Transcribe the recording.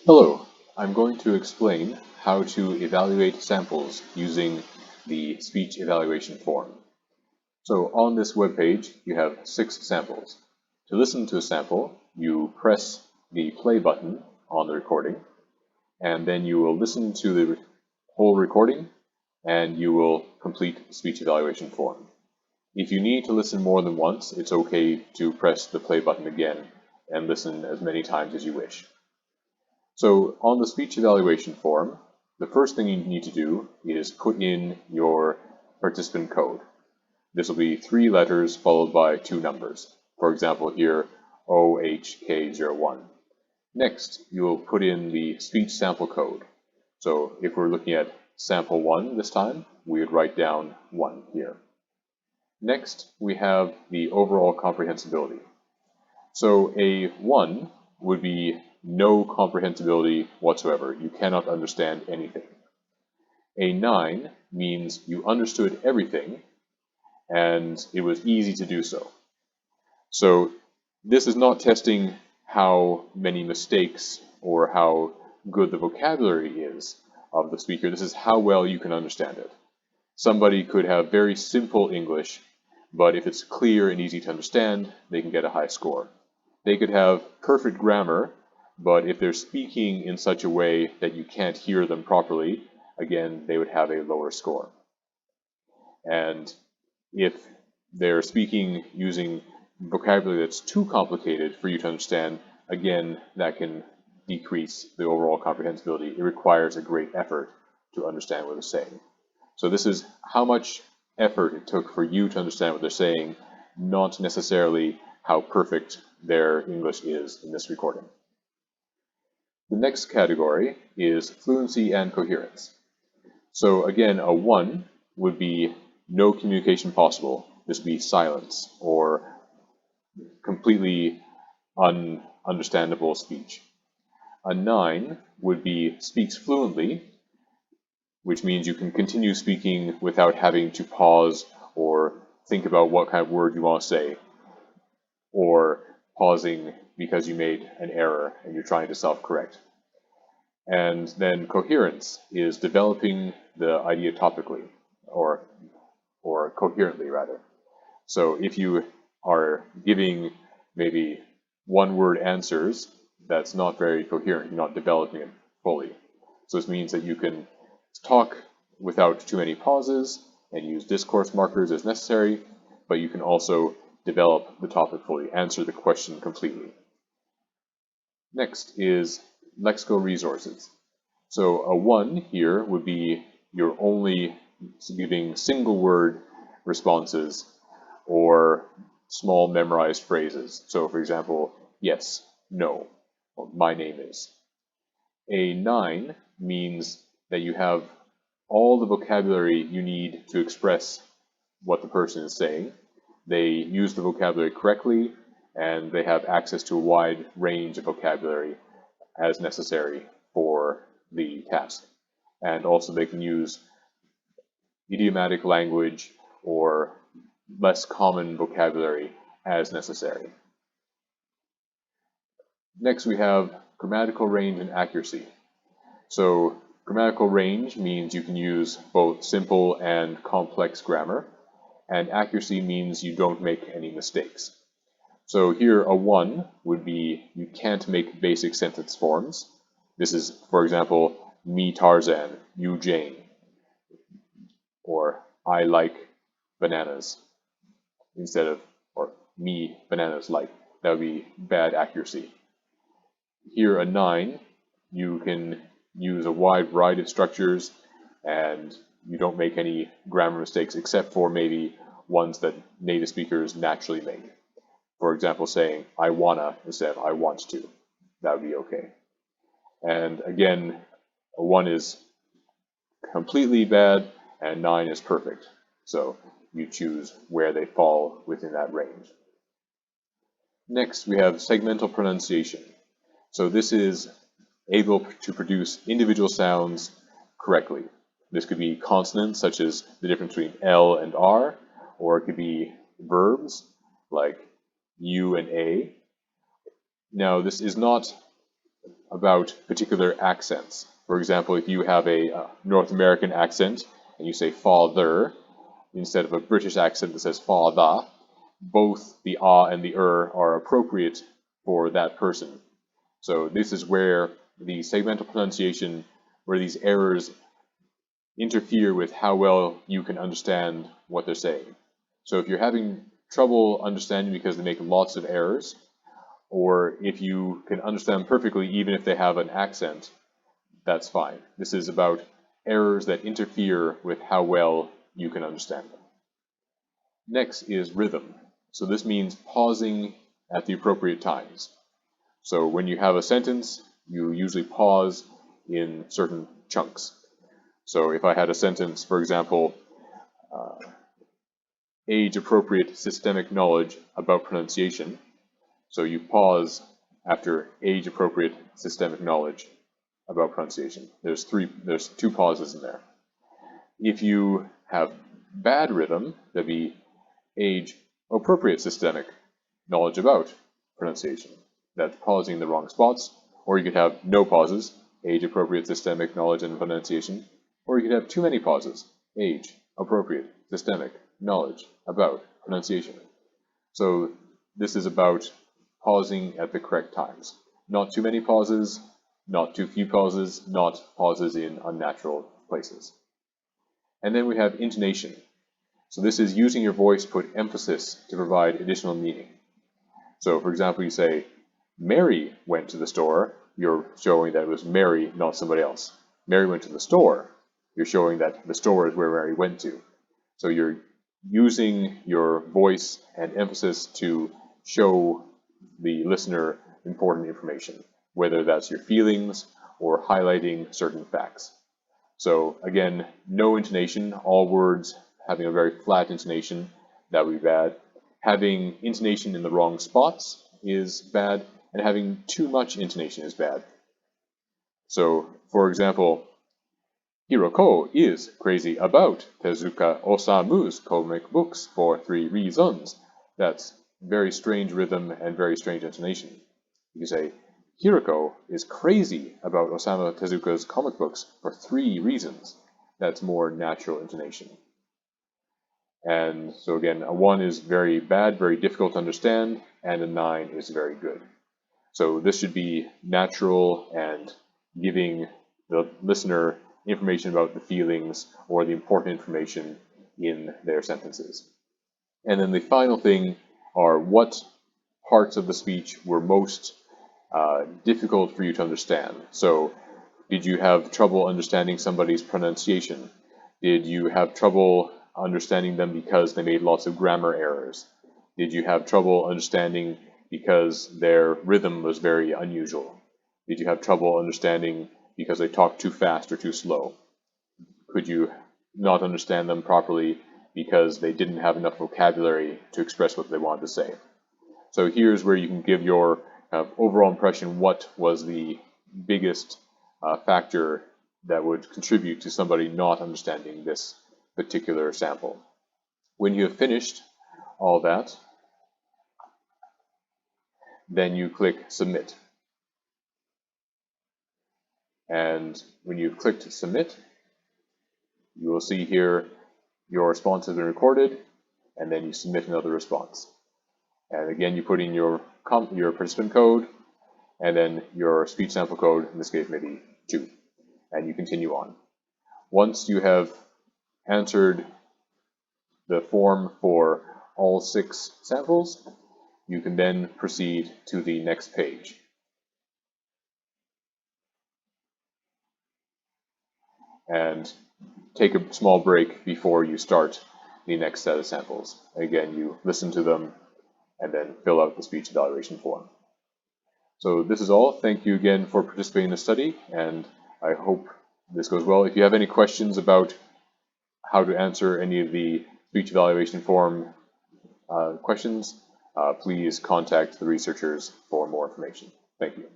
Hello, I'm going to explain how to evaluate samples using the speech evaluation form. So on this web page, you have 6 samples. To listen to a sample, you press the play button on the recording, and then you will listen to the whole recording, and you will complete the speech evaluation form. If you need to listen more than once, it's okay to press the play button again and listen as many times as you wish. So on the speech evaluation form, the first thing you need to do is put in your participant code. This will be 3 letters followed by 2 numbers. For example, here OHK01. Next, you will put in the speech sample code. So if we're looking at sample 1 this time, we would write down 1 here. Next, we have the overall comprehensibility. So a 1 would be no comprehensibility whatsoever. You cannot understand anything. A 9 means you understood everything and it was easy to do so. So this is not testing how many mistakes or how good the vocabulary is of the speaker. This is how well you can understand it. Somebody could have very simple English, but if it's clear and easy to understand, they can get a high score. They could have perfect grammar, but if they're speaking in such a way that you can't hear them properly, again, they would have a lower score. And if they're speaking using vocabulary that's too complicated for you to understand, again, that can decrease the overall comprehensibility. It requires a great effort to understand what they're saying. So this is how much effort it took for you to understand what they're saying, not necessarily how perfect their English is in this recording. The next category is fluency and coherence. So again, a 1 would be no communication possible. This would be silence or completely ununderstandable speech. A 9 would be speaks fluently, which means you can continue speaking without having to pause or think about what kind of word you want to say, or pausing because you made an error and you're trying to self-correct. And then coherence is developing the idea topically, or coherently rather. So if you are giving maybe one-word answers, that's not very coherent, you're not developing it fully. So this means that you can talk without too many pauses and use discourse markers as necessary, but you can also develop the topic fully, answer the question completely. Next is lexical resources. So a 1 here would be you're only giving single word responses or small memorized phrases. So for example, yes, no, or my name is. A 9 means that you have all the vocabulary you need to express what the person is saying. They use the vocabulary correctly, and they have access to a wide range of vocabulary as necessary for the task. And also they can use idiomatic language or less common vocabulary as necessary. Next we have grammatical range and accuracy. So grammatical range means you can use both simple and complex grammar, and accuracy means you don't make any mistakes. So here a 1 would be you can't make basic sentence forms. This is, for example, me Tarzan, you Jane, or I like bananas, instead of, or me bananas like. That would be bad accuracy. Here a 9, you can use a wide variety of structures and you don't make any grammar mistakes except for maybe ones that native speakers naturally make. For example, saying I wanna instead of I want to. That would be okay. And again, a 1 is completely bad and 9 is perfect. So you choose where they fall within that range. Next, we have segmental pronunciation. So this is able to produce individual sounds correctly. This could be consonants, such as the difference between L and R, or it could be verbs, like U and A. Now, this is not about particular accents. For example, if you have a North American accent and you say father instead of a British accent that says father, both the ah and the are appropriate for that person. So this is where the segmental pronunciation, where these errors interfere with how well you can understand what they're saying. So if you're having trouble understanding because they make lots of errors, or if you can understand them perfectly even if they have an accent, that's fine. This is about errors that interfere with how well you can understand them. Next is rhythm. So this means pausing at the appropriate times. So when you have a sentence, you usually pause in certain chunks. So if I had a sentence, for example, age-appropriate systemic knowledge about pronunciation, so you pause after age-appropriate systemic knowledge about pronunciation. There's two pauses in there. If you have bad rhythm, that'd be age-appropriate systemic knowledge about pronunciation. That's pausing in the wrong spots. Or you could have no pauses, age-appropriate systemic knowledge and pronunciation. Or you could have too many pauses, age-appropriate systemic knowledge about pronunciation. So this is about pausing at the correct times. Not too many pauses, not too few pauses, not pauses in unnatural places. And then we have intonation. So this is using your voice to put emphasis to provide additional meaning. So for example, you say, Mary went to the store, you're showing that it was Mary, not somebody else. Mary went to the store, you're showing that the store is where Mary went to. So you're using your voice and emphasis to show the listener important information, whether that's your feelings or highlighting certain facts. So again, no intonation, all words having a very flat intonation, that would be bad. Having intonation in the wrong spots is bad, and having too much intonation is bad. So, for example, Hiroko is crazy about Tezuka Osamu's comic books for 3 reasons. That's very strange rhythm and very strange intonation. You can say, Hiroko is crazy about Osamu Tezuka's comic books for 3 reasons. That's more natural intonation. And so again, a 1 is very bad, very difficult to understand, and a 9 is very good. So this should be natural and giving the listener information about the feelings or the important information in their sentences. And then the final thing are what parts of the speech were most difficult for you to understand. So did you have trouble understanding somebody's pronunciation? Did you have trouble understanding them because they made lots of grammar errors? Did you have trouble understanding because their rhythm was very unusual? Did you have trouble understanding because they talked too fast or too slow? Could you not understand them properly because they didn't have enough vocabulary to express what they wanted to say? So here's where you can give your overall impression what was the biggest factor that would contribute to somebody not understanding this particular sample. When you have finished all that, then you click Submit. And when you've clicked Submit, you will see here your response has been recorded, and then you submit another response. And again, you put in your participant code, and then your speech sample code, in this case maybe 2, and you continue on. Once you have answered the form for all 6 samples, you can then proceed to the next page. And take a small break before you start the next set of samples. Again, you listen to them and then fill out the speech evaluation form. So this is all. Thank you again for participating in the study, and I hope this goes well. If you have any questions about how to answer any of the speech evaluation form questions, please contact the researchers for more information. Thank you.